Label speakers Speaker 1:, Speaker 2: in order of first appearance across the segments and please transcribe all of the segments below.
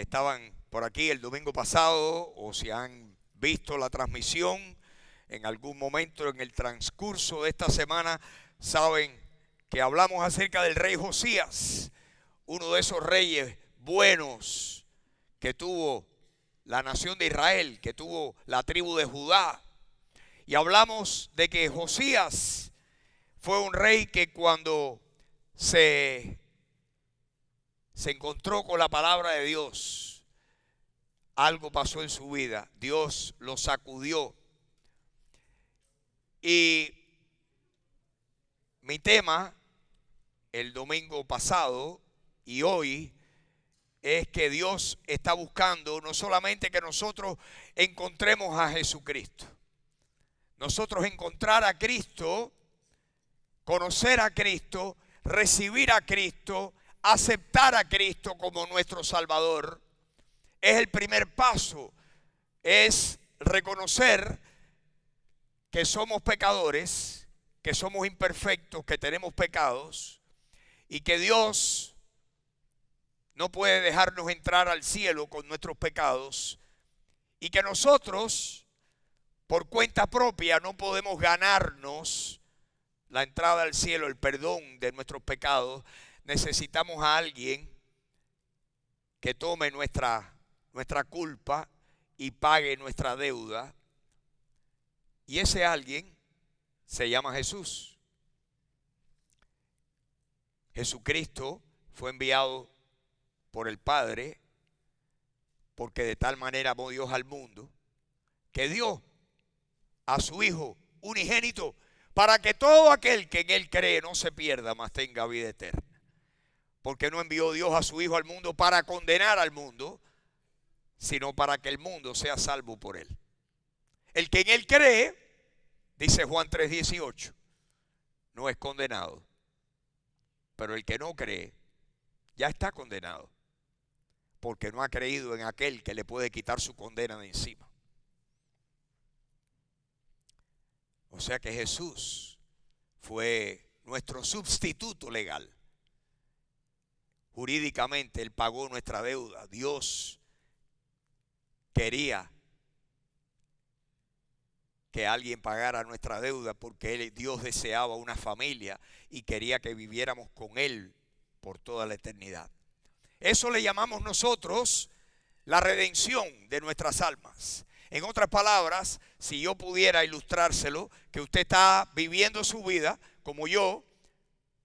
Speaker 1: estaban por aquí el domingo pasado o si han visto la transmisión en algún momento en el transcurso de esta semana, saben que hablamos acerca del rey Josías, uno de esos reyes buenos que tuvo la nación de Israel, que tuvo la tribu de Judá. Y hablamos de que Josías fue un rey que cuando se encontró con la palabra de Dios, algo pasó en su vida. Dios lo sacudió. Y mi tema el domingo pasado y hoy es que Dios está buscando no solamente que nosotros encontremos a Jesucristo, nosotros encontrar a Cristo, conocer a Cristo, recibir a Cristo, aceptar a Cristo como nuestro Salvador, es el primer paso, es reconocer que somos pecadores, que somos imperfectos, que tenemos pecados y que Dios no puede dejarnos entrar al cielo con nuestros pecados y que nosotros por cuenta propia no podemos ganarnos la entrada al cielo, el perdón de nuestros pecados. Necesitamos a alguien que tome nuestra culpa y pague nuestra deuda. Y ese alguien se llama Jesús. Jesucristo fue enviado por el Padre porque de tal manera amó Dios al mundo que dio a su Hijo unigénito para que todo aquel que en Él cree no se pierda, mas tenga vida eterna. Porque no envió Dios a su Hijo al mundo para condenar al mundo, sino para que el mundo sea salvo por Él. El que en Él cree, dice Juan 3:18, no es condenado. Pero el que no cree, ya está condenado. Porque no ha creído en aquel que le puede quitar su condena de encima. O sea que Jesús fue nuestro sustituto legal. Jurídicamente Él pagó nuestra deuda. Dios quería que alguien pagara nuestra deuda porque Dios deseaba una familia y quería que viviéramos con Él por toda la eternidad. Eso le llamamos nosotros la redención de nuestras almas. En otras palabras, si yo pudiera ilustrárselo, que usted está viviendo su vida como yo,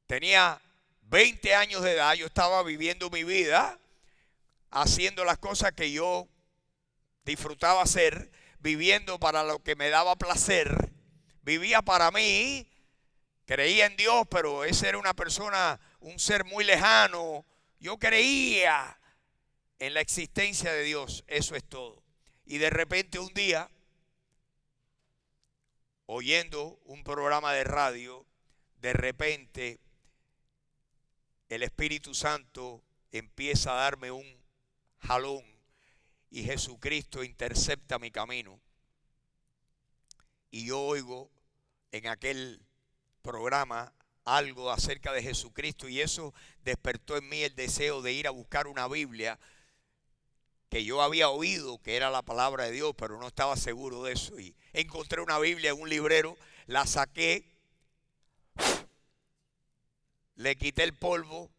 Speaker 1: tenía 20 años de edad, yo estaba viviendo mi vida, haciendo las cosas que yo disfrutaba hacer, viviendo para lo que me daba placer, vivía para mí, creía en Dios, pero esa era una persona, un ser muy lejano. Yo creía en la existencia de Dios, eso es todo. Y de repente un día, oyendo un programa de radio, de repente el Espíritu Santo empieza a darme un jalón y Jesucristo intercepta mi camino. Y yo oigo en aquel programa algo acerca de Jesucristo y eso despertó en mí el deseo de ir a buscar una Biblia que yo había oído que era la palabra de Dios, pero no estaba seguro de eso. Y encontré una Biblia en un librero, la saqué, le quité el polvo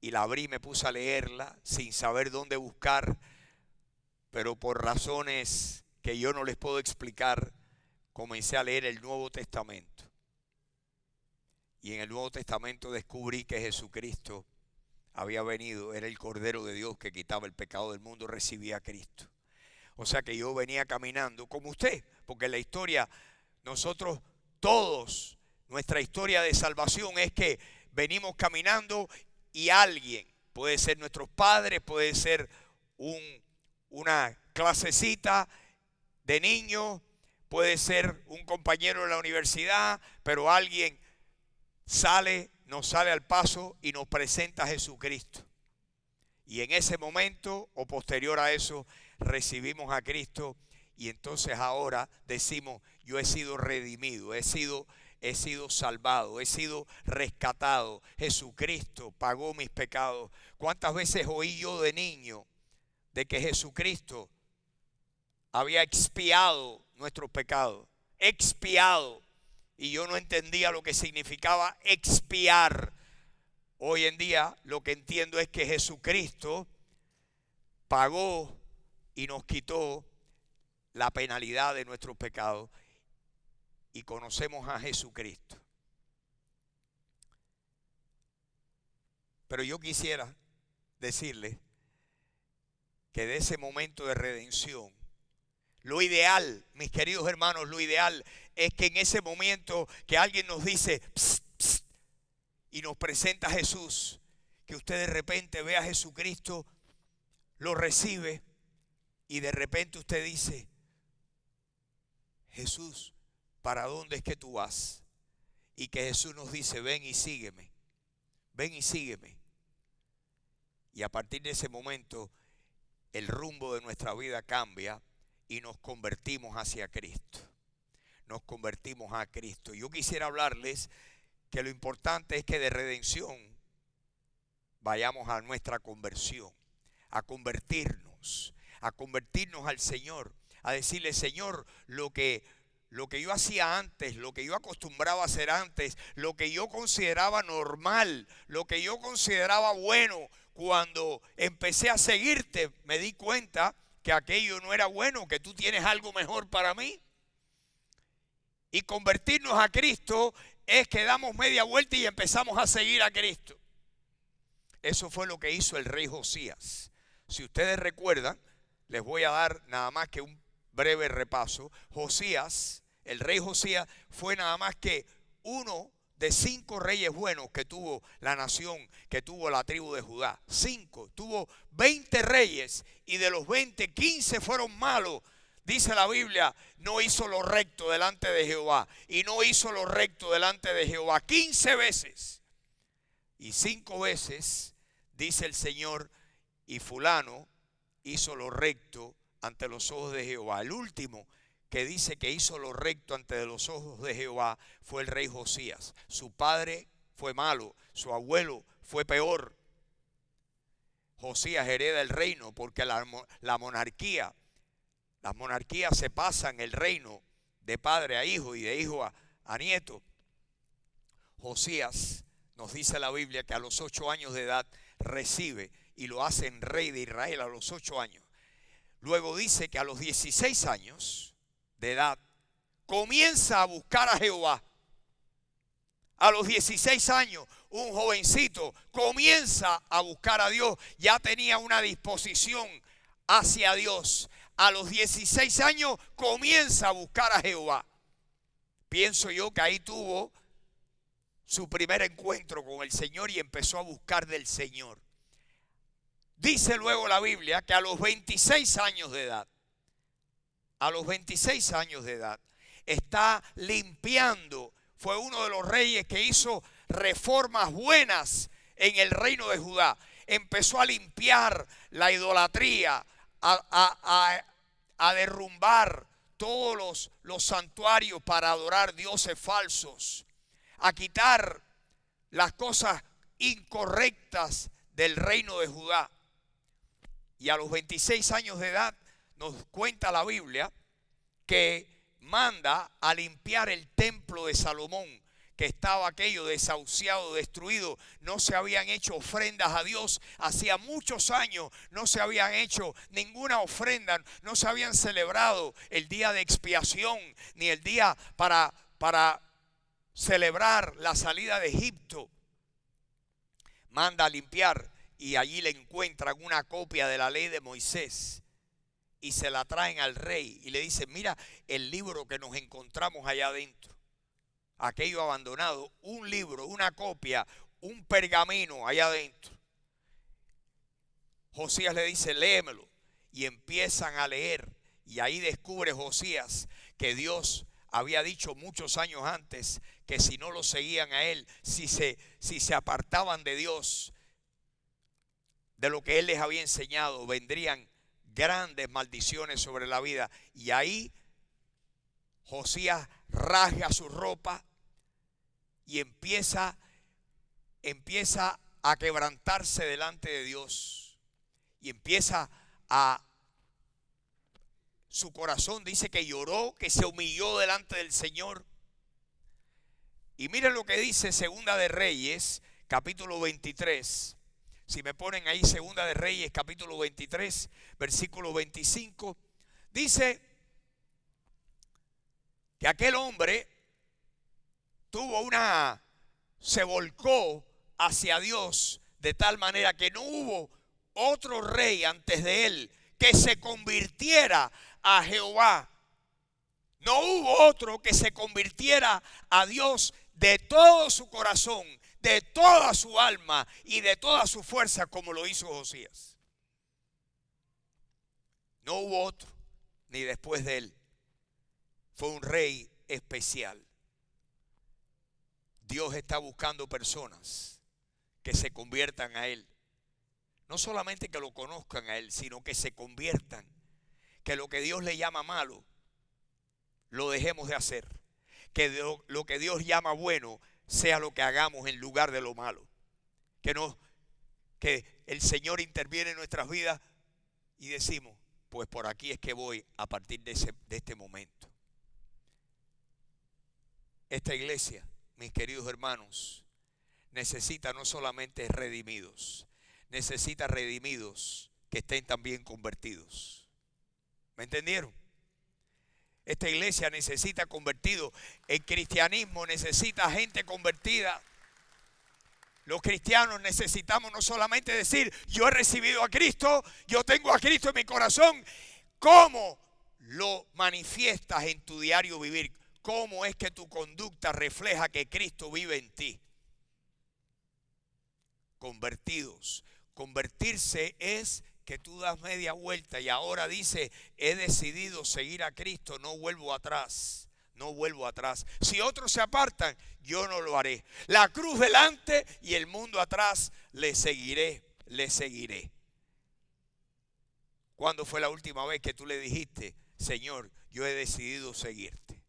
Speaker 1: y la abrí y me puse a leerla sin saber dónde buscar, pero por razones que yo no les puedo explicar, comencé a leer el Nuevo Testamento. Y en el Nuevo Testamento descubrí que Jesucristo había venido, era el Cordero de Dios que quitaba el pecado del mundo, recibía a Cristo. O sea que yo venía caminando como usted, porque la historia, nosotros todos, nuestra historia de salvación es que venimos caminando y alguien, puede ser nuestros padres, puede ser una clasecita de niños, puede ser un compañero de la universidad, pero alguien nos sale al paso y nos presenta a Jesucristo. Y en ese momento o posterior a eso recibimos a Cristo y entonces ahora decimos, yo he sido redimido, he sido he sido salvado, he sido rescatado. Jesucristo pagó mis pecados. ¿Cuántas veces oí yo de niño de que Jesucristo había expiado nuestros pecados? Expiado. Y yo no entendía lo que significaba expiar. Hoy en día lo que entiendo es que Jesucristo pagó y nos quitó la penalidad de nuestros pecados. Y conocemos a Jesucristo. Pero yo quisiera decirles que de ese momento de redención, lo ideal, mis queridos hermanos, lo ideal es que en ese momento que alguien nos dice psst, psst, y nos presenta a Jesús, que usted de repente ve a Jesucristo, lo recibe y de repente usted dice: Jesús, ¿para dónde es que tú vas? Y que Jesús nos dice: ven y sígueme, ven y sígueme. Y a partir de ese momento el rumbo de nuestra vida cambia y nos convertimos hacia Cristo. Nos convertimos a Cristo. Yo quisiera hablarles que lo importante es que de redención vayamos a nuestra conversión, a convertirnos al Señor, a decirle: Señor, lo que yo hacía antes, lo que yo acostumbraba a hacer antes, lo que yo consideraba normal, lo que yo consideraba bueno, cuando empecé a seguirte, me di cuenta que aquello no era bueno, que tú tienes algo mejor para mí. Y convertirnos a Cristo es que damos media vuelta y empezamos a seguir a Cristo. Eso fue lo que hizo el rey Josías. Si ustedes recuerdan, les voy a dar nada más que un breve repaso. Josías, el rey Josías, fue nada más que uno de 5 reyes buenos que tuvo la nación, que tuvo la tribu de Judá. 5, tuvo 20 reyes y de los 20, 15 fueron malos. Dice la Biblia: no hizo lo recto delante de Jehová. Y no hizo lo recto delante de Jehová 15 veces. Y 5 veces, dice el Señor, y fulano hizo lo recto ante los ojos de Jehová. El último que dice que hizo lo recto ante los ojos de Jehová fue el rey Josías. Su padre fue malo, su abuelo fue peor. Josías hereda el reino porque las monarquías se pasan el reino de padre a hijo y de hijo a nieto. Josías, nos dice la Biblia, que a los 8 años de edad recibe y lo hacen rey de Israel a los 8 años. Luego dice que a los 16 años de edad comienza a buscar a Jehová. A los 16 años, un jovencito comienza a buscar a Dios. Ya tenía una disposición hacia Dios. A los 16 años comienza a buscar a Jehová. Pienso yo que ahí tuvo su primer encuentro con el Señor y empezó a buscar del Señor. Dice luego la Biblia que a los 26 años de edad, está limpiando. Fue uno de los reyes que hizo reformas buenas en el reino de Judá. Empezó a limpiar la idolatría, a derrumbar todos los santuarios para adorar dioses falsos, a quitar las cosas incorrectas del reino de Judá. Y a los 26 años de edad nos cuenta la Biblia que manda a limpiar el templo de Salomón, que estaba aquello desahuciado, destruido. No se habían hecho ofrendas a Dios hacía muchos años, no se habían hecho ninguna ofrenda, no se habían celebrado el día de expiación ni el día para celebrar la salida de Egipto. Manda a limpiar y allí le encuentran una copia de la ley de Moisés y se la traen al rey y le dicen: mira el libro que nos encontramos allá adentro, aquello abandonado, un libro, una copia, un pergamino allá adentro. Josías le dice: léemelo, y empiezan a leer, y ahí descubre Josías que Dios había dicho muchos años antes que si no lo seguían a él, si se apartaban de Dios, de lo que él les había enseñado, vendrían grandes maldiciones sobre la vida. Y ahí Josías rasga su ropa, y empieza a quebrantarse delante de Dios. Y empieza su corazón dice que lloró, que se humilló delante del Señor. Y miren lo que dice Segunda de Reyes, capítulo 23. Si me ponen ahí Segunda de Reyes, capítulo 23, versículo 25. Dice que aquel hombre se volcó hacia Dios de tal manera que no hubo otro rey antes de él que se convirtiera a Jehová. No hubo otro que se convirtiera a Dios de todo su corazón, de toda su alma y de toda su fuerza como lo hizo Josías. No hubo otro, ni después de él. Fue un rey especial. Dios está buscando personas que se conviertan a Él. No solamente que lo conozcan a Él, sino que se conviertan. Que lo que Dios le llama malo, lo dejemos de hacer. Que lo que Dios llama bueno, sea lo que hagamos en lugar de lo malo. Que el Señor interviene en nuestras vidas y decimos, pues por aquí es que voy a partir de este momento. Esta iglesia, mis queridos hermanos, necesita no solamente redimidos, necesita redimidos que estén también convertidos. ¿Me entendieron? Esta iglesia necesita convertidos. El cristianismo necesita gente convertida. Los cristianos necesitamos no solamente decir, yo he recibido a Cristo, yo tengo a Cristo en mi corazón. ¿Cómo lo manifiestas en tu diario vivir? ¿Cómo es que tu conducta refleja que Cristo vive en ti? Convertidos. Convertirse es que tú das media vuelta y ahora dice, he decidido seguir a Cristo, no vuelvo atrás. No vuelvo atrás. Si otros se apartan, yo no lo haré. La cruz delante y el mundo atrás, le seguiré, le seguiré. ¿Cuándo fue la última vez que tú le dijiste, Señor, yo he decidido seguirte?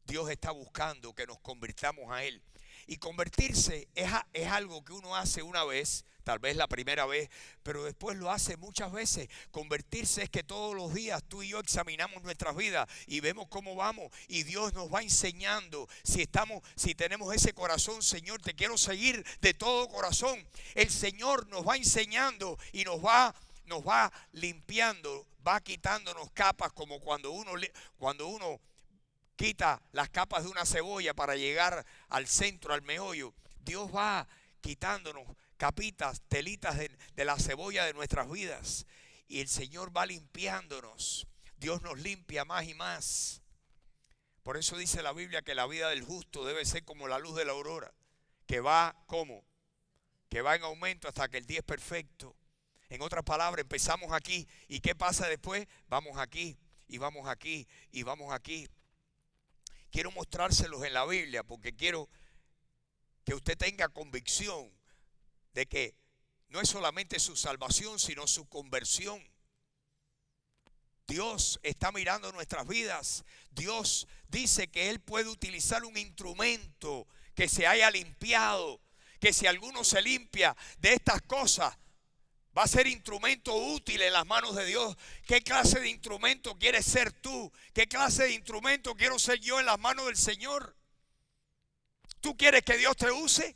Speaker 1: Dios está buscando que nos convirtamos a Él. Y convertirse es algo que uno hace una vez, tal vez la primera vez, pero después lo hace muchas veces. Convertirse es que todos los días tú y yo examinamos nuestras vidas y vemos cómo vamos. Y Dios nos va enseñando si tenemos ese corazón, Señor, te quiero seguir de todo corazón. El Señor nos va enseñando y nos va limpiando, va quitándonos capas, como cuando uno quita las capas de una cebolla para llegar al centro, al meollo. Dios va quitándonos capitas, telitas de la cebolla de nuestras vidas. Y el Señor va limpiándonos. Dios nos limpia más y más. Por eso dice la Biblia que la vida del justo debe ser como la luz de la aurora. Que va, ¿cómo? Que va en aumento hasta que el día es perfecto. En otras palabras, empezamos aquí. ¿Y qué pasa después? Vamos aquí, y vamos aquí, y vamos aquí. Quiero mostrárselos en la Biblia porque quiero que usted tenga convicción de que no es solamente su salvación, sino su conversión. Dios está mirando nuestras vidas. Dios dice que Él puede utilizar un instrumento que se haya limpiado, que si alguno se limpia de estas cosas, va a ser instrumento útil en las manos de Dios. ¿Qué clase de instrumento quieres ser tú? ¿Qué clase de instrumento quiero ser yo en las manos del Señor? ¿Tú quieres que Dios te use?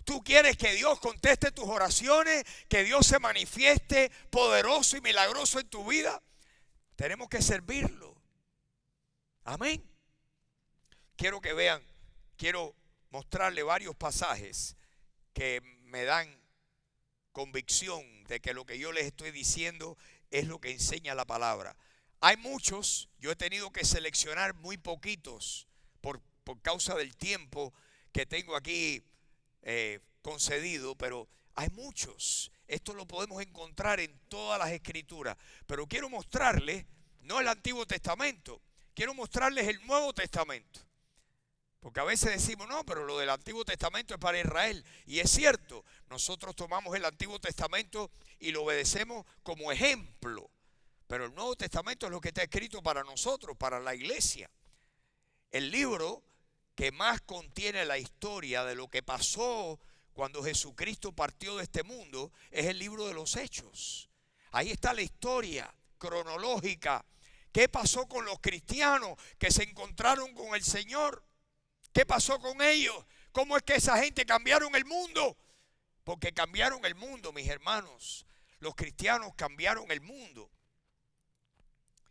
Speaker 1: ¿Tú quieres que Dios conteste tus oraciones? ¿Que Dios se manifieste poderoso y milagroso en tu vida? Tenemos que servirlo. Amén. Quiero que vean, quiero mostrarle varios pasajes que me dan convicción de que lo que yo les estoy diciendo es lo que enseña la palabra. Hay muchos, yo he tenido que seleccionar muy poquitos por causa del tiempo que tengo aquí concedido, pero hay muchos. Esto lo podemos encontrar en todas las escrituras, pero quiero mostrarles no el Antiguo Testamento, quiero mostrarles el Nuevo Testamento. Porque a veces decimos, no, pero lo del Antiguo Testamento es para Israel. Y es cierto, nosotros tomamos el Antiguo Testamento y lo obedecemos como ejemplo. Pero el Nuevo Testamento es lo que está escrito para nosotros, para la iglesia. El libro que más contiene la historia de lo que pasó cuando Jesucristo partió de este mundo es el libro de los Hechos. Ahí está la historia cronológica. ¿Qué pasó con los cristianos que se encontraron con el Señor? ¿Qué pasó con ellos? ¿Cómo es que esa gente cambiaron el mundo? Porque cambiaron el mundo, mis hermanos. Los cristianos cambiaron el mundo.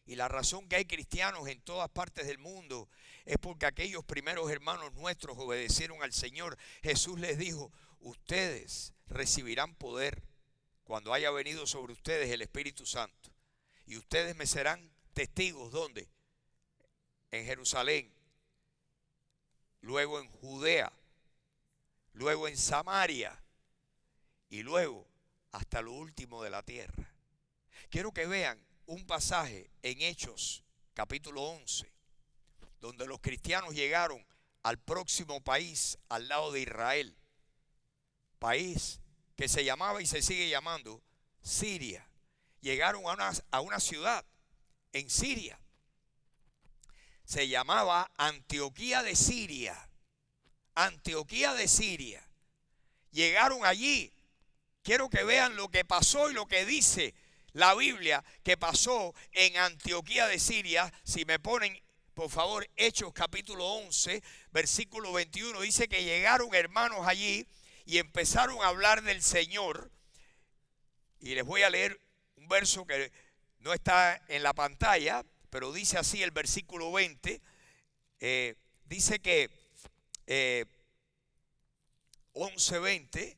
Speaker 1: Y la razón que hay cristianos en todas partes del mundo es porque aquellos primeros hermanos nuestros obedecieron al Señor. Jesús les dijo: ustedes recibirán poder cuando haya venido sobre ustedes el Espíritu Santo. Y ustedes me serán testigos. ¿Dónde? En Jerusalén, luego en Judea, luego en Samaria y luego hasta lo último de la tierra. Quiero que vean un pasaje en Hechos capítulo 11, donde los cristianos llegaron al próximo país al lado de Israel, país que se llamaba y se sigue llamando Siria. Llegaron a una ciudad en Siria, se llamaba Antioquía de Siria. Antioquía de Siria. Llegaron allí. Quiero que vean lo que pasó y lo que dice la Biblia que pasó en Antioquía de Siria. Si me ponen, por favor, Hechos capítulo 11, versículo 21, dice que llegaron hermanos allí y empezaron a hablar del Señor. Y les voy a leer un verso que no está en la pantalla, pero dice así el versículo 20. Dice que 11:20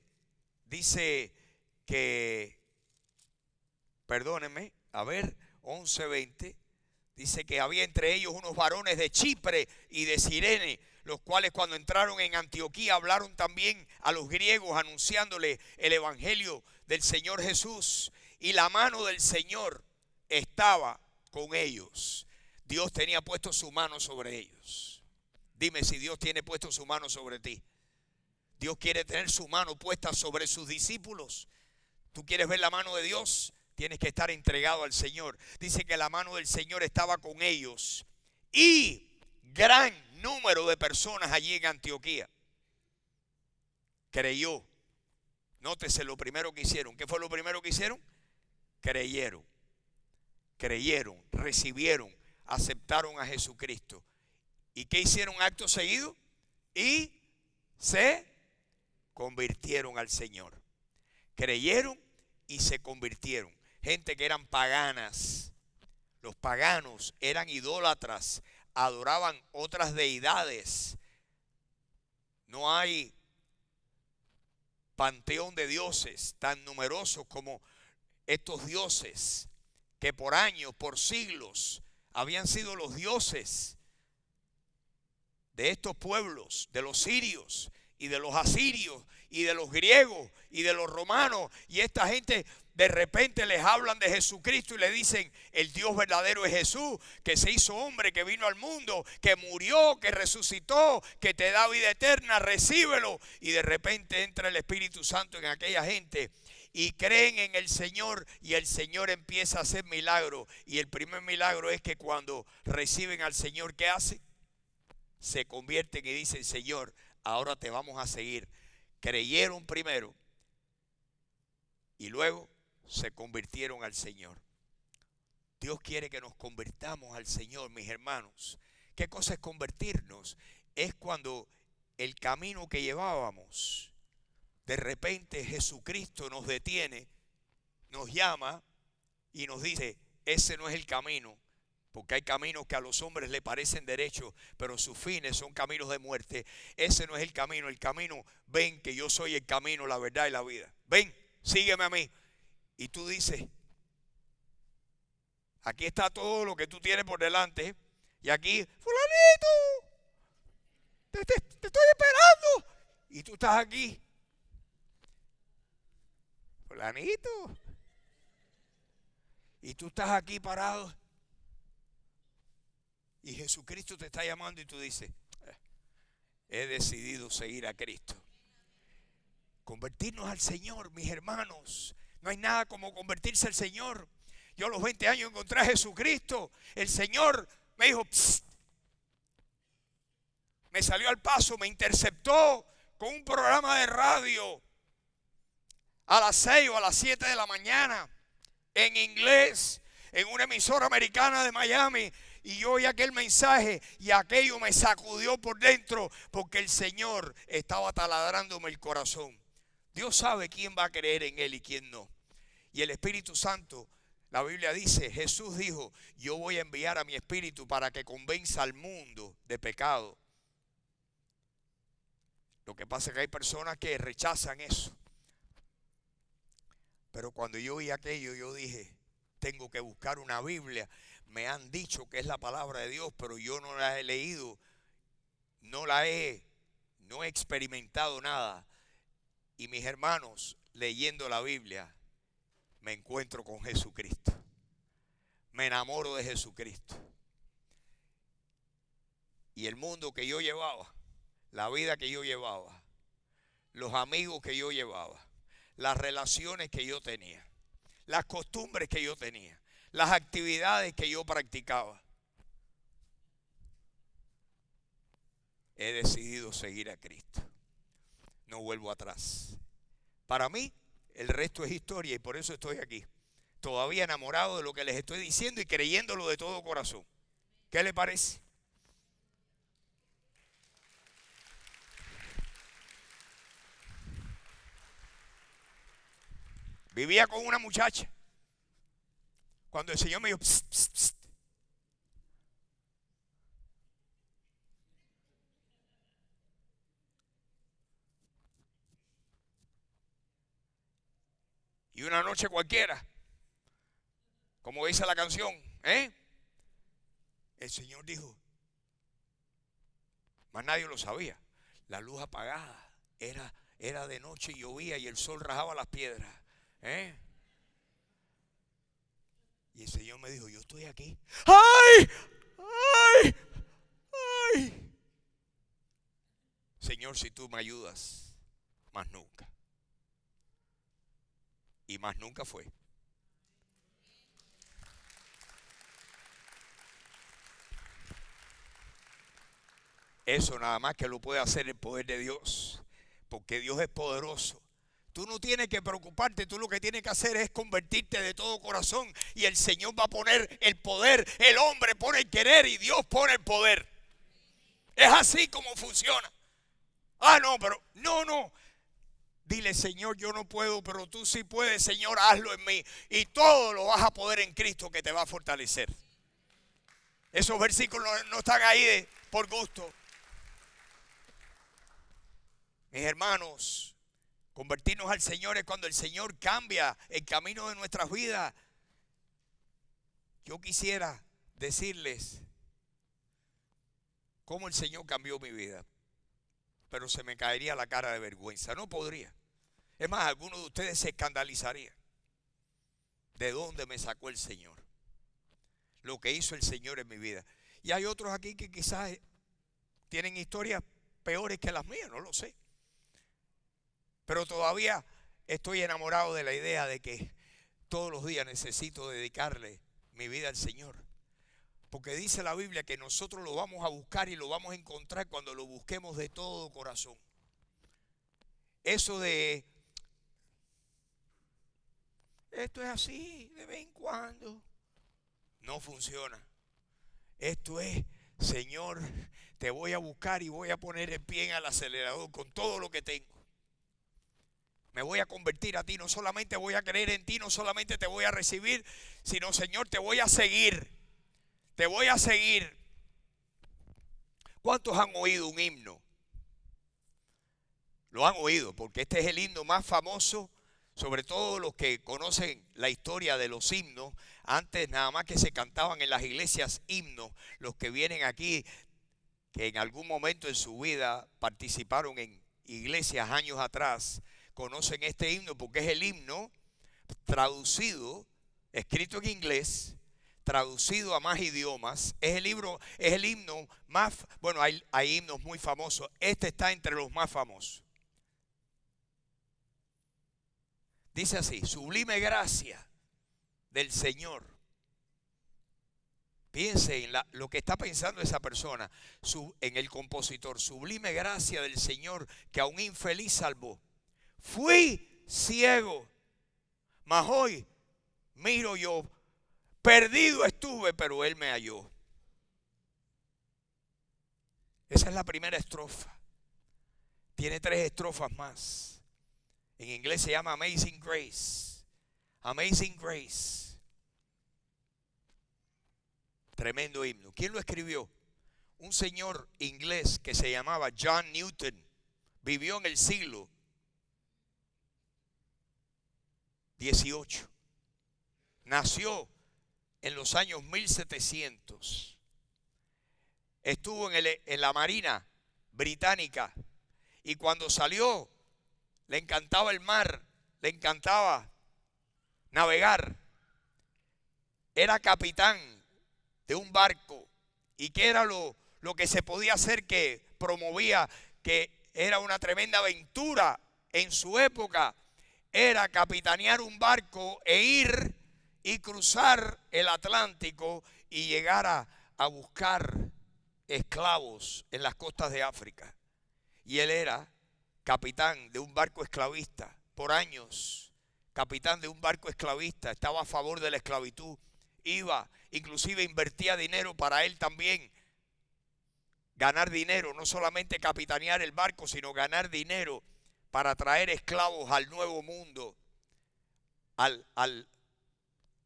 Speaker 1: dice que, perdónenme, a ver, 11:20 dice que había entre ellos unos varones de Chipre y de Cirene, los cuales cuando entraron en Antioquía hablaron también a los griegos anunciándole el evangelio del Señor Jesús, y la mano del Señor estaba con ellos. Dios tenía puesto su mano sobre ellos. Dime si Dios tiene puesto su mano sobre ti. Dios quiere tener su mano puesta sobre sus discípulos. ¿Tú quieres ver la mano de Dios? Tienes que estar entregado al Señor. Dice que la mano del Señor estaba con ellos. Y gran número de personas allí en Antioquía creyó. Nótese lo primero que hicieron. ¿Qué fue lo primero que hicieron? Creyeron. Creyeron, recibieron, aceptaron a Jesucristo. ¿Y qué hicieron acto seguido? Y se convirtieron al Señor. Creyeron y se convirtieron. Gente que eran paganas. Los paganos eran idólatras, adoraban otras deidades. No hay panteón de dioses tan numerosos como estos dioses que por años, por siglos, habían sido los dioses de estos pueblos, de los sirios y de los asirios y de los griegos y de los romanos. Y esta gente de repente les hablan de Jesucristo y le dicen: el Dios verdadero es Jesús, que se hizo hombre, que vino al mundo, que murió, que resucitó, que te da vida eterna, recíbelo. Y de repente entra el Espíritu Santo en aquella gente y creen en el Señor, y el Señor empieza a hacer milagros. Y el primer milagro es que cuando reciben al Señor, ¿qué hace? Se convierten y dicen: Señor, ahora te vamos a seguir. Creyeron primero y luego se convirtieron al Señor. Dios quiere que nos convirtamos al Señor, mis hermanos. ¿Qué cosa es convertirnos? Es cuando el camino que llevábamos, de repente Jesucristo nos detiene, nos llama y nos dice: ese no es el camino. Porque hay caminos que a los hombres le parecen derechos, pero sus fines son caminos de muerte. Ese no es el camino. El camino, ven que yo soy el camino, la verdad y la vida. Ven, sígueme a mí. Y tú dices: aquí está todo lo que tú tienes por delante. Y aquí, fulanito, te estoy esperando. Y tú estás aquí. Fulanito. Y tú estás aquí parado. Y Jesucristo te está llamando y tú dices: he decidido seguir a Cristo. Convertirnos al Señor, mis hermanos. No hay nada como convertirse al Señor. Yo a los 20 años encontré a Jesucristo. El Señor me dijo: me salió al paso, me interceptó con un programa de radio a las 6 o a las 7 de la mañana en inglés, en una emisora americana de Miami, y yo oí aquel mensaje y aquello me sacudió por dentro porque el Señor estaba taladrándome el corazón. Dios sabe quién va a creer en Él y quién no. Y el Espíritu Santo, la Biblia dice, Jesús dijo, yo voy a enviar a mi Espíritu para que convenza al mundo de pecado. Lo que pasa es que hay personas que rechazan eso. Pero cuando yo oí aquello, yo dije, tengo que buscar una Biblia. Me han dicho que es la palabra de Dios, pero yo no la he leído, no he experimentado nada. Y mis hermanos, leyendo la Biblia, me encuentro con Jesucristo. Me enamoro de Jesucristo. Y el mundo que yo llevaba, la vida que yo llevaba, los amigos que yo llevaba, las relaciones que yo tenía, las costumbres que yo tenía, las actividades que yo practicaba, he decidido seguir a Cristo. No vuelvo atrás. Para mí, el resto es historia y por eso estoy aquí. Todavía enamorado de lo que les estoy diciendo y creyéndolo de todo corazón. ¿Qué le parece? Vivía con una muchacha. Cuando el Señor me dijo, psst, psst, psst. Y una noche cualquiera, como dice la canción, el Señor dijo, más nadie lo sabía, la luz apagada, era de noche y llovía y el sol rajaba las piedras. Y el Señor me dijo, yo estoy aquí. ¡Ay! ¡Ay! ¡Ay! Señor, si tú me ayudas, más nunca. Y más nunca fue. Eso nada más que lo puede hacer el poder de Dios, porque Dios es poderoso. Tú no tienes que preocuparte, tú lo que tienes que hacer es convertirte de todo corazón y el Señor va a poner el poder. El hombre pone el querer y Dios pone el poder. Es así como funciona. Ah, no, pero no. Dile, Señor, yo no puedo, pero tú sí puedes, Señor, hazlo en mí. Y todo lo vas a poder en Cristo que te va a fortalecer. Esos versículos no están ahí por gusto. Mis hermanos, convertirnos al Señor es cuando el Señor cambia el camino de nuestras vidas. Yo quisiera decirles cómo el Señor cambió mi vida, pero se me caería la cara de vergüenza. No podría. Es más, algunos de ustedes se escandalizarían. ¿De dónde me sacó el Señor? Lo que hizo el Señor en mi vida. Y hay otros aquí que quizás tienen historias peores que las mías, no lo sé. Pero todavía estoy enamorado de la idea de que todos los días necesito dedicarle mi vida al Señor. Porque dice la Biblia que nosotros lo vamos a buscar y lo vamos a encontrar cuando lo busquemos de todo corazón. Eso de, esto es así, de vez en cuando, no funciona. Esto es, Señor, te voy a buscar y voy a poner el pie en el acelerador con todo lo que tengo. Me voy a convertir a ti, no solamente voy a creer en ti, no solamente te voy a recibir, sino, Señor, te voy a seguir. Te voy a seguir. ¿Cuántos han oído un himno? Lo han oído, porque este es el himno más famoso, sobre todo los que conocen la historia de los himnos. Antes nada más que se cantaban en las iglesias himnos. Los que vienen aquí, que en algún momento en su vida participaron en iglesias años atrás, conocen este himno porque es el himno traducido, escrito en inglés, traducido a más idiomas. Es el himno más, bueno, hay himnos muy famosos. Este está entre los más famosos. Dice así: sublime gracia del Señor Piense en lo que está pensando esa persona, en el compositor. Sublime gracia del Señor que a un infeliz salvó. Fui ciego, mas hoy miro yo. Perdido estuve, pero Él me halló. Esa es la primera estrofa. Tiene 3 estrofas más. En inglés se llama Amazing Grace. Amazing Grace. Tremendo himno. ¿Quién lo escribió? Un señor inglés que se llamaba John Newton. Vivió en el siglo XVIII. Nació en los años 1700. Estuvo en la Marina británica. Y cuando salió, le encantaba el mar, le encantaba navegar. Era capitán de un barco. ¿Y qué era lo que se podía hacer que promovía, que era una tremenda aventura en su época? Era capitanear un barco e ir y cruzar el Atlántico y llegar a buscar esclavos en las costas de África. Y él era capitán de un barco esclavista por años. Capitán de un barco esclavista, estaba a favor de la esclavitud. Iba, inclusive invertía dinero para él también. Ganar dinero, no solamente capitanear el barco, sino ganar dinero para traer esclavos al nuevo mundo, al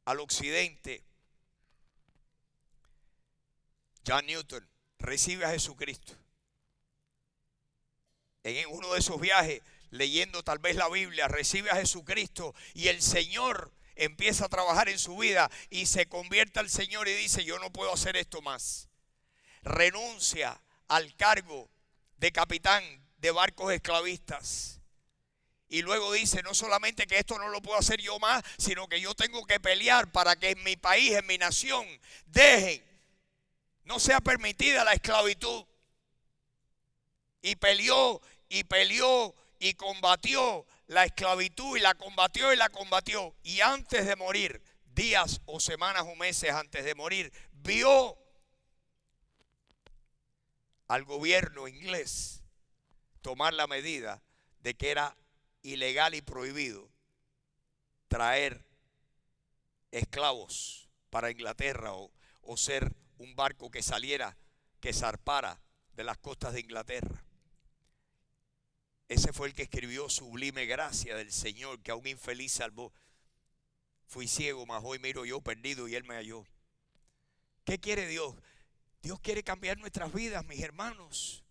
Speaker 1: occidente. John Newton recibe a Jesucristo. En uno de esos viajes, leyendo tal vez la Biblia, recibe a Jesucristo y el Señor empieza a trabajar en su vida y se convierte al Señor y dice: yo no puedo hacer esto más. Renuncia al cargo de capitán de barcos esclavistas. Y luego dice: no solamente que esto no lo puedo hacer yo más, sino que yo tengo que pelear para que en mi país, en mi nación, no sea permitida la esclavitud. Y peleó y combatió la esclavitud y la combatió y la combatió. Y antes de morir, días o semanas o meses antes de morir, vio al gobierno inglés tomar la medida de que era ilegal y prohibido traer esclavos para Inglaterra o ser un barco que saliera, que zarpara de las costas de Inglaterra. Ese fue el que escribió Sublime gracia del Señor que a un infeliz salvó. Fui ciego, mas hoy miro yo, perdido, y Él me halló. ¿Qué quiere Dios? Dios quiere cambiar nuestras vidas, mis hermanos.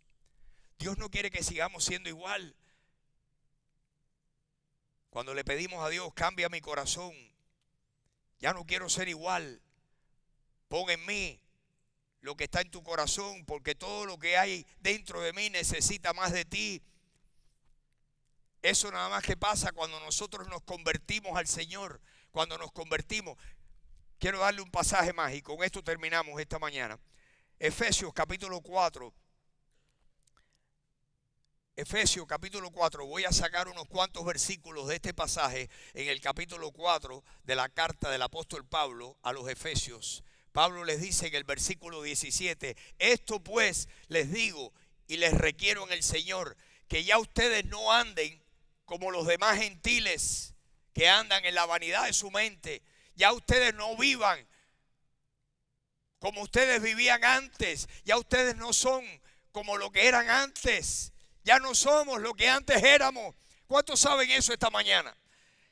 Speaker 1: Dios no quiere que sigamos siendo igual. Cuando le pedimos a Dios: cambia mi corazón, ya no quiero ser igual, pon en mí lo que está en tu corazón, porque todo lo que hay dentro de mí necesita más de ti. Eso nada más que pasa cuando nosotros nos convertimos al Señor. Cuando nos convertimos. Quiero darle un pasaje más y con esto terminamos esta mañana. Efesios capítulo 4. Efesios capítulo 4. Voy a sacar unos cuantos versículos de este pasaje en el capítulo 4 de la carta del apóstol Pablo a los Efesios. Pablo les dice en el versículo 17: esto pues les digo y les requiero en el Señor, que ya ustedes no anden como los demás gentiles que andan en la vanidad de su mente. Ya ustedes no vivan como ustedes vivían antes. Ya ustedes no son como lo que eran antes. Ya no somos lo que antes éramos. ¿Cuántos saben eso esta mañana?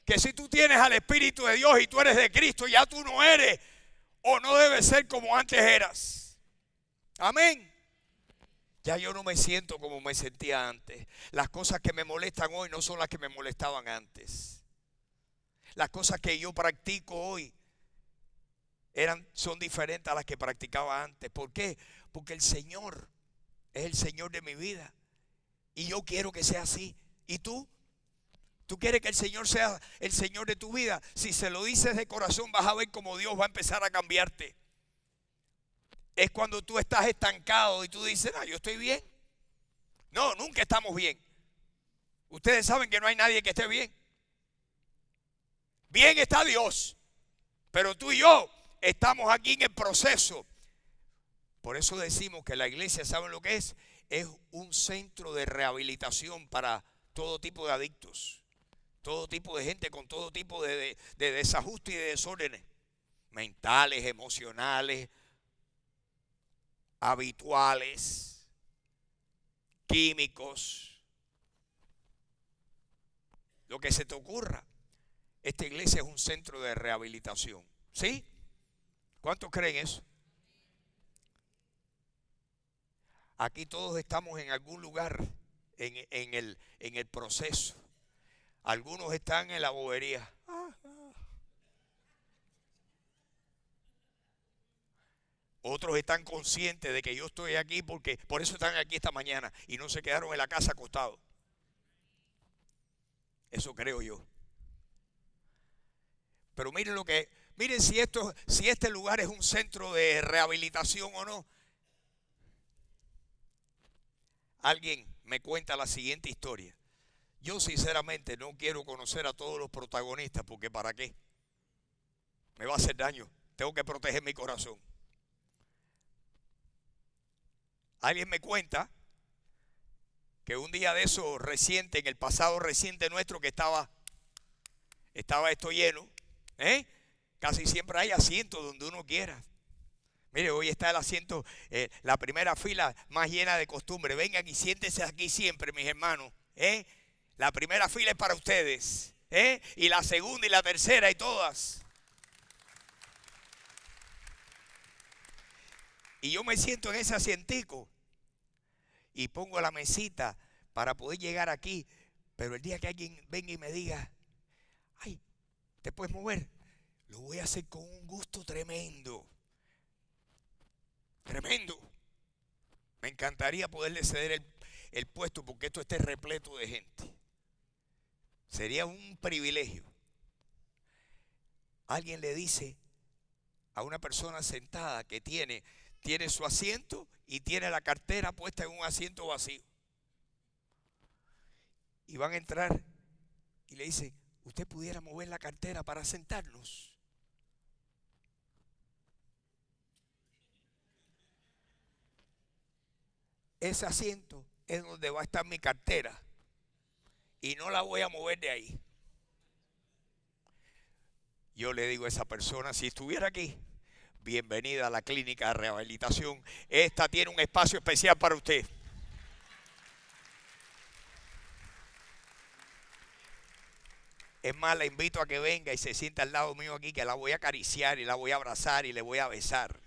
Speaker 1: Que si tú tienes al Espíritu de Dios y tú eres de Cristo, ya tú no eres o no debes ser como antes eras. Amén. Ya yo no me siento como me sentía antes. Las cosas que me molestan hoy no son las que me molestaban antes. Las cosas que yo practico hoy son diferentes a las que practicaba antes. ¿Por qué? Porque el Señor es el Señor de mi vida. Y yo quiero que sea así. ¿Y tú? ¿Tú quieres que el Señor sea el Señor de tu vida? Si se lo dices de corazón, vas a ver cómo Dios va a empezar a cambiarte. Es cuando tú estás estancado y tú dices: no, yo estoy bien. No, nunca estamos bien. Ustedes saben que no hay nadie que esté bien. Bien está Dios, pero tú y yo estamos aquí en el proceso Por eso decimos que la iglesia, ¿saben lo que es? Es un centro de rehabilitación para todo tipo de adictos, todo tipo de gente con todo tipo de desajuste y de desórdenes mentales, emocionales, habituales, químicos, lo que se te ocurra. Esta iglesia es un centro de rehabilitación. ¿Sí? ¿Cuántos creen eso? Aquí todos estamos en algún lugar en el proceso. Algunos están en la bobería. Otros están conscientes de que yo estoy aquí porque por eso están aquí esta mañana y no se quedaron en la casa acostados. Eso creo yo. Pero miren miren si este lugar es un centro de rehabilitación o no. Alguien me cuenta la siguiente historia. Yo sinceramente no quiero conocer a todos los protagonistas porque ¿para qué? Me va a hacer daño. Tengo que proteger mi corazón. Alguien me cuenta que un día de eso reciente, en el pasado reciente nuestro, que estaba esto lleno, casi siempre hay asientos donde uno quiera. Mire, hoy está el asiento, la primera fila más llena de costumbre. Vengan y siéntense aquí siempre, mis hermanos. La primera fila es para ustedes. Y la segunda y la tercera y todas. Y yo me siento en ese asientico y pongo la mesita para poder llegar aquí. Pero el día que alguien venga y me diga, ay, ¿te puedes mover? Lo voy a hacer con un gusto tremendo. Tremendo. Me encantaría poderle ceder el puesto porque esto esté repleto de gente. Sería un privilegio. Alguien le dice a una persona sentada que tiene su asiento y tiene la cartera puesta en un asiento vacío. Y van a entrar y le dicen, ¿usted pudiera mover la cartera para sentarnos? Ese asiento es donde va a estar mi cartera y no la voy a mover de ahí. Yo le digo a esa persona, si estuviera aquí, bienvenida a la clínica de rehabilitación. Esta tiene un espacio especial para usted. Es más, la invito a que venga y se sienta al lado mío aquí, que la voy a acariciar y la voy a abrazar y le voy a besar.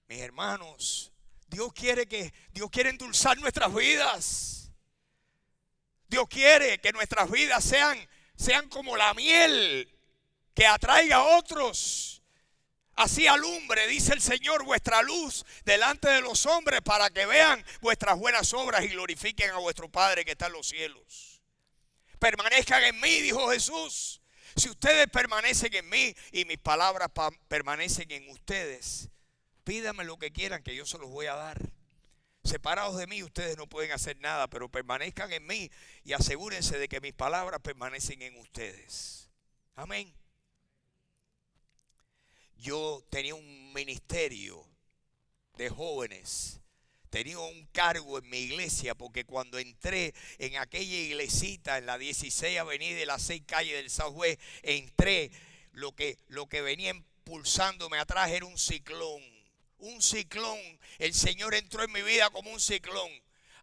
Speaker 1: Mis hermanos, Dios quiere endulzar nuestras vidas. Dios quiere que nuestras vidas sean como la miel que atraiga a otros. Así alumbre, dice el Señor, vuestra luz delante de los hombres para que vean vuestras buenas obras y glorifiquen a vuestro Padre que está en los cielos. Permanezcan en mí, dijo Jesús. Si ustedes permanecen en mí y mis palabras permanecen en ustedes, pídanme lo que quieran que yo se los voy a dar. Separados de mí ustedes no pueden hacer nada, pero permanezcan en mí y asegúrense de que mis palabras permanecen en ustedes. Amén. Yo tenía un ministerio de jóvenes, tenía un cargo en mi iglesia, porque cuando entré en aquella iglesita en la 16 Avenida y las 6 calles del Southwest, entré, lo que venía impulsándome atrás era un ciclón. Un ciclón. El Señor entró en mi vida como un ciclón.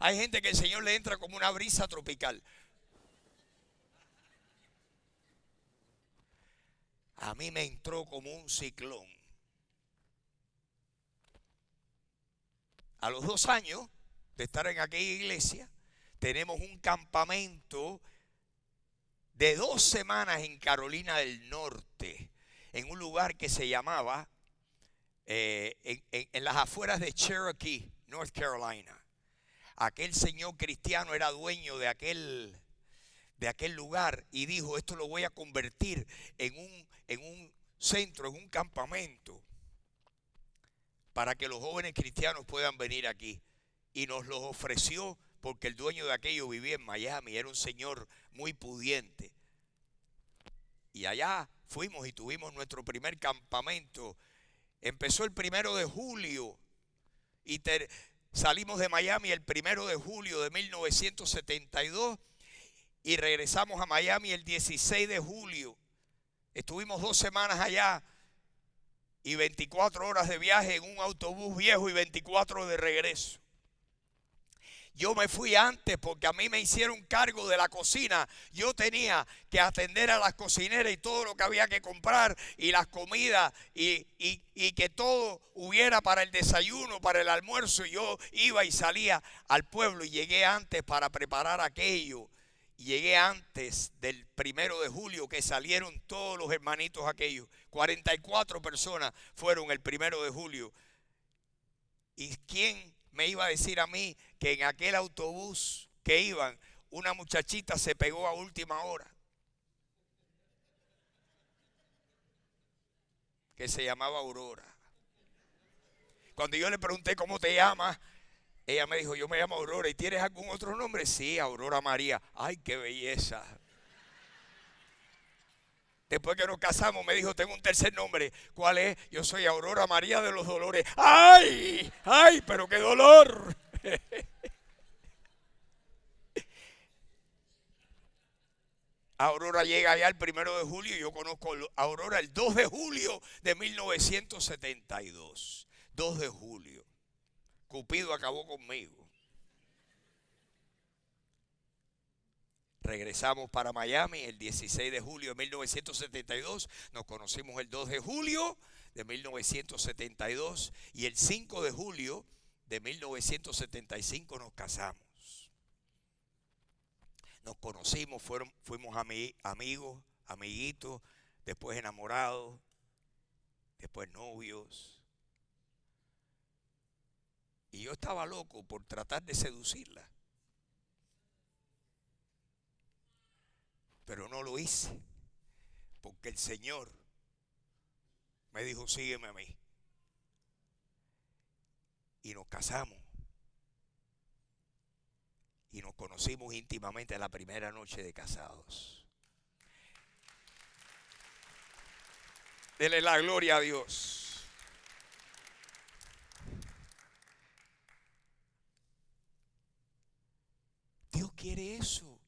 Speaker 1: Hay gente que el Señor le entra como una brisa tropical. A mí me entró como un ciclón. A los 2 años de estar en aquella iglesia, tenemos un campamento de 2 semanas en Carolina del Norte, en un lugar que se llamaba en las afueras de Cherokee, North Carolina. Aquel señor cristiano era dueño de aquel lugar y dijo, esto lo voy a convertir en un centro, en un campamento para que los jóvenes cristianos puedan venir aquí. Y nos lo ofreció porque el dueño de aquello vivía en Miami, era un señor muy pudiente. Y allá fuimos y tuvimos nuestro primer campamento. Empezó el 1 de julio y salimos de Miami el 1 de julio de 1972 y regresamos a Miami el 16 de julio. Estuvimos 2 semanas allá y 24 horas de viaje en un autobús viejo y 24 de regreso. Yo me fui antes porque a mí me hicieron cargo de la cocina. Yo tenía que atender a las cocineras y todo lo que había que comprar y las comidas y que todo hubiera para el desayuno, para el almuerzo. Yo iba y salía al pueblo y llegué antes para preparar aquello. Llegué antes del 1 de julio que salieron todos los hermanitos aquellos. 44 personas fueron el 1 de julio. ¿Y quién me iba a decir a mí que en aquel autobús que iban, una muchachita se pegó a última hora? Que se llamaba Aurora. Cuando yo le pregunté cómo te llamas, ella me dijo, yo me llamo Aurora. ¿Y tienes algún otro nombre? Sí, Aurora María. ¡Ay, qué belleza! Después que nos casamos me dijo, tengo un tercer nombre. ¿Cuál es? Yo soy Aurora María de los Dolores. ¡Ay! ¡Ay, pero qué dolor! Aurora llega allá el 1 de julio y yo conozco a Aurora el 2 de julio de 1972. 2 de julio. Cupido acabó conmigo. Regresamos para Miami el 16 de julio de 1972. Nos conocimos el 2 de julio de 1972 y el 5 de julio de 1975 nos casamos. Nos conocimos, fuimos amigos, amiguitos, después enamorados, después novios. Y yo estaba loco por tratar de seducirla. Pero no lo hice, porque el Señor me dijo, sígueme a mí. Y nos casamos. Y nos conocimos íntimamente la primera noche de casados. Dele la gloria a Dios. Dios quiere eso.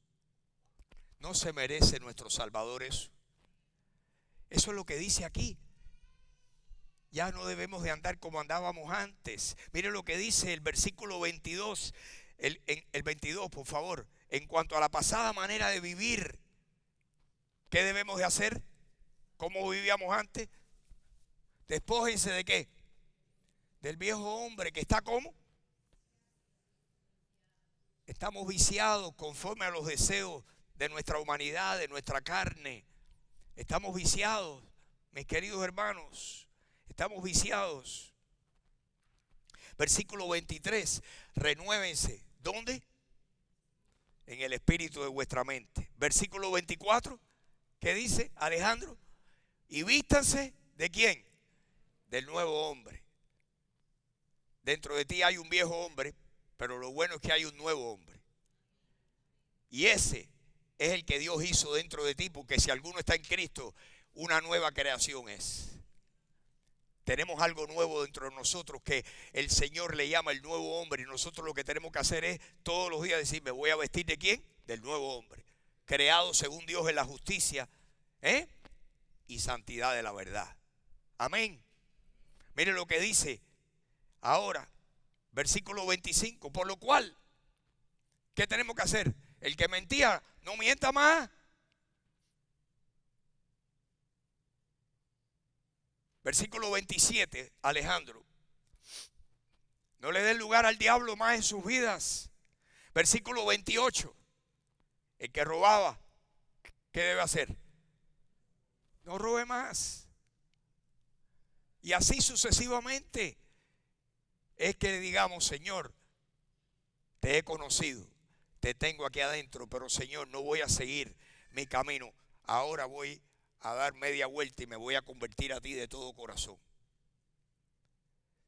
Speaker 1: No se merece nuestro Salvador eso. Eso es lo que dice aquí. Ya no debemos de andar como andábamos antes. Mire lo que dice el versículo 22. El 22, por favor. En cuanto a la pasada manera de vivir, ¿qué debemos de hacer? ¿Cómo vivíamos antes? Despójense de ¿qué? Del viejo hombre que está ¿cómo? Estamos viciados conforme a los deseos de nuestra humanidad, de nuestra carne. Estamos viciados, mis queridos hermanos. Estamos viciados. Versículo 23. Renuévense. ¿Dónde? En el espíritu de vuestra mente. Versículo 24. ¿Qué dice Alejandro? Y vístanse ¿de quién? Del nuevo hombre. Dentro de ti hay un viejo hombre, pero lo bueno es que hay un nuevo hombre. Y ese es el que Dios hizo dentro de ti, porque si alguno está en Cristo, una nueva creación es. Tenemos algo nuevo dentro de nosotros que el Señor le llama el nuevo hombre, y nosotros lo que tenemos que hacer es todos los días decir, me voy a vestir ¿de quién? Del nuevo hombre, creado según Dios en la justicia y santidad de la verdad. Amén. Mire lo que dice ahora, versículo 25, por lo cual, ¿qué tenemos que hacer? El que mentía, no mienta más. Versículo 27, Alejandro. No le den lugar al diablo más en sus vidas. Versículo 28. El que robaba, ¿qué debe hacer? No robe más. Y así sucesivamente. Es que le digamos, Señor, te he conocido, te tengo aquí adentro, pero Señor, no voy a seguir mi camino. Ahora voy a dar media vuelta y me voy a convertir a ti de todo corazón.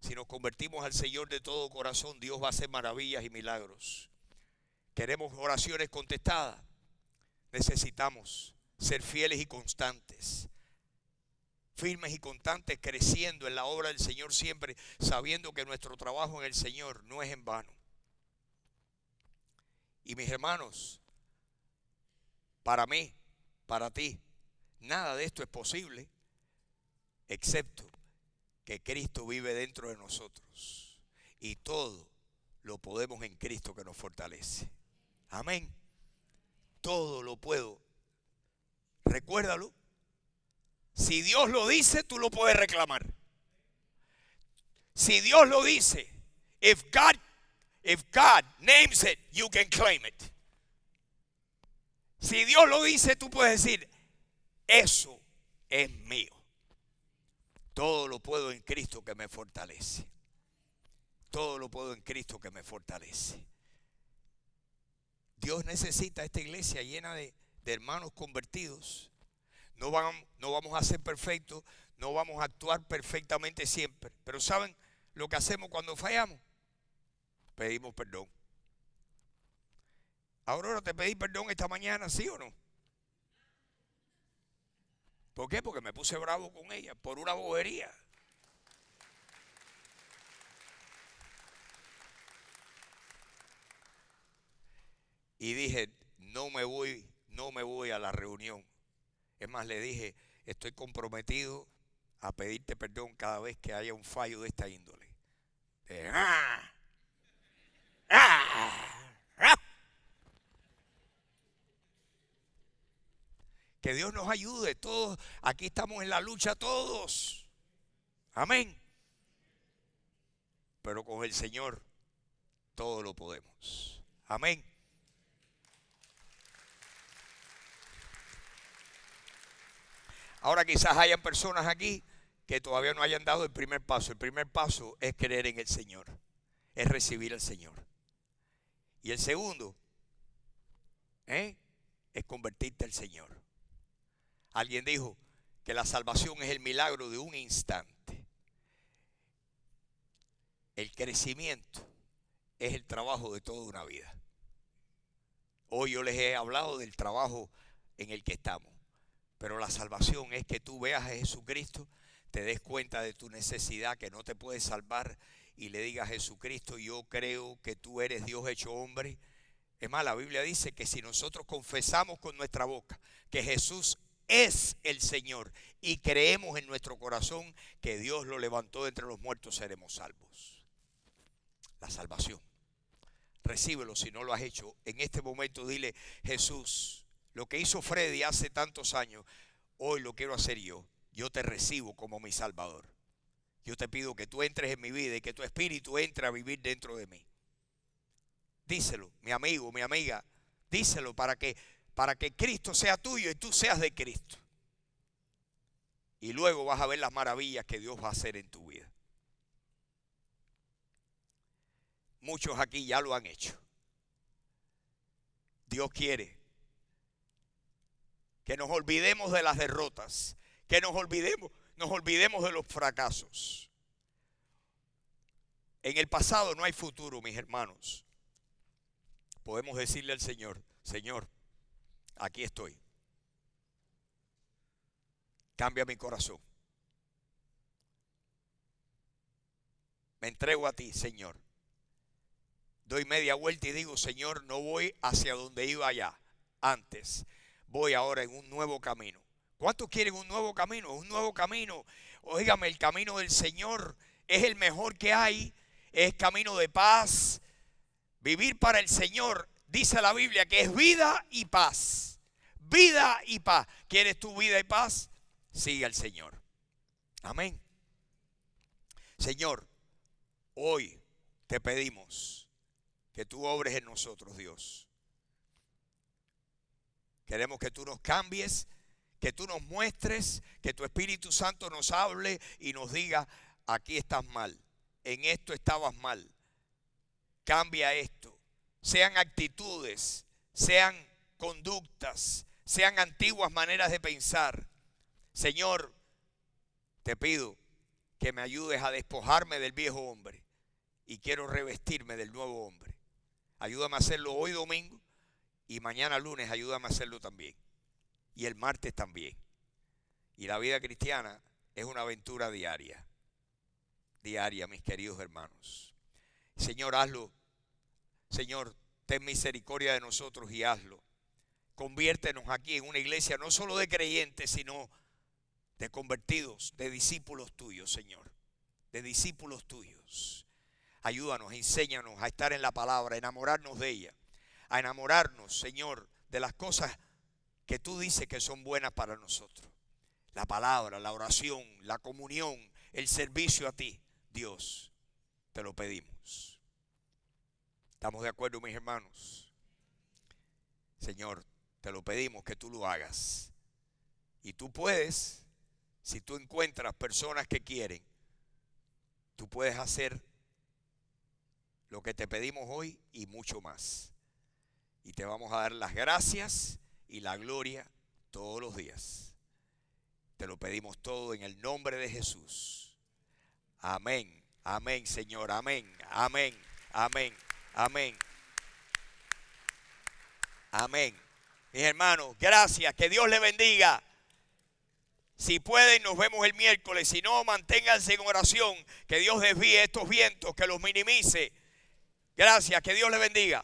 Speaker 1: Si nos convertimos al Señor de todo corazón, Dios va a hacer maravillas y milagros. Queremos oraciones contestadas. Necesitamos ser fieles y constantes. firmes y constantes, creciendo en la obra del Señor siempre, sabiendo que nuestro trabajo en el Señor no es en vano. Y mis hermanos, para mí, para ti, nada de esto es posible, excepto que Cristo vive dentro de nosotros. Y todo lo podemos en Cristo que nos fortalece. Amén. Todo lo puedo. Recuérdalo. Si Dios lo dice, tú lo puedes reclamar. Si Dios lo dice, if God names it, you can claim it. Si Dios lo dice, tú puedes decir, eso es mío. Todo lo puedo en Cristo que me fortalece. Todo lo puedo en Cristo que me fortalece. Dios necesita esta iglesia llena de hermanos convertidos. No vamos a ser perfectos, no vamos a actuar perfectamente siempre. Pero ¿saben lo que hacemos cuando fallamos? Pedimos perdón. Aurora, ¿te pedí perdón esta mañana, sí o no? ¿Por qué? Porque me puse bravo con ella por una bobería. Y dije, no me voy a la reunión. Es más, le dije, estoy comprometido a pedirte perdón cada vez que haya un fallo de esta índole. Que Dios nos ayude, todos, aquí estamos en la lucha todos. Amén. Pero con el Señor todo lo podemos. Amén. Ahora quizás hayan personas aquí que todavía no hayan dado el primer paso. El primer paso es creer en el Señor, es recibir al Señor. Y el segundo es convertirte al Señor. Alguien dijo que la salvación es el milagro de un instante. El crecimiento es el trabajo de toda una vida. Hoy yo les he hablado del trabajo en el que estamos. Pero la salvación es que tú veas a Jesucristo, te des cuenta de tu necesidad, que no te puedes salvar, y le digas a Jesucristo, yo creo que tú eres Dios hecho hombre. Es más, la Biblia dice que si nosotros confesamos con nuestra boca que Jesús es el Señor y creemos en nuestro corazón que Dios lo levantó de entre los muertos, seremos salvos. La salvación. Recíbelo si no lo has hecho. En este momento dile, Jesús, lo que hizo Freddy hace tantos años, hoy lo quiero hacer yo. Yo te recibo como mi Salvador. Yo te pido que tú entres en mi vida y que tu espíritu entre a vivir dentro de mí. Díselo, mi amigo, mi amiga. Díselo para que Cristo sea tuyo y tú seas de Cristo. Y luego vas a ver las maravillas que Dios va a hacer en tu vida. Muchos aquí ya lo han hecho. Dios quiere que nos olvidemos de las derrotas, que nos olvidemos de los fracasos. En el pasado no hay futuro, mis hermanos. Podemos decirle al Señor, Señor, aquí estoy. Cambia mi corazón. Me entrego a ti, Señor. Doy media vuelta y digo, Señor, no voy hacia donde iba allá antes. Voy ahora en un nuevo camino. ¿Cuántos quieren un nuevo camino? Un nuevo camino. Óigame, el camino del Señor es el mejor que hay. Es camino de paz. Vivir para el Señor, dice la Biblia, que es vida y paz. Vida y paz. ¿Quieres tu vida y paz? Sigue al Señor. Amén. Señor, hoy te pedimos que tú obres en nosotros, Dios. Queremos que tú nos cambies, que tú nos muestres, que tu Espíritu Santo nos hable y nos diga, aquí estás mal, en esto estabas mal, cambia esto. Sean actitudes, sean conductas, sean antiguas maneras de pensar. Señor, te pido que me ayudes a despojarme del viejo hombre y quiero revestirme del nuevo hombre. Ayúdame a hacerlo hoy domingo. Y mañana lunes ayúdame a hacerlo también. Y el martes también. Y la vida cristiana es una aventura diaria. Diaria, mis queridos hermanos. Señor, hazlo. Señor, ten misericordia de nosotros y hazlo. Conviértenos aquí en una iglesia no solo de creyentes, sino de convertidos, de discípulos tuyos, Señor. De discípulos tuyos. Ayúdanos, enséñanos a estar en la palabra, a enamorarnos de ella. A enamorarnos, Señor, de las cosas que tú dices que son buenas para nosotros. La palabra, la oración, la comunión, el servicio a ti, Dios, te lo pedimos. ¿Estamos de acuerdo, mis hermanos? Señor, te lo pedimos que tú lo hagas. Y tú puedes, si tú encuentras personas que quieren, tú puedes hacer lo que te pedimos hoy y mucho más. Y te vamos a dar las gracias y la gloria todos los días. Te lo pedimos todo en el nombre de Jesús. Amén. Amén, Señor. Amén. Amén. Amén. Amén. Amén. Mis hermanos, gracias. Que Dios les bendiga. Si pueden, nos vemos el miércoles. Si no, manténganse en oración. Que Dios desvíe estos vientos, que los minimice. Gracias. Que Dios les bendiga.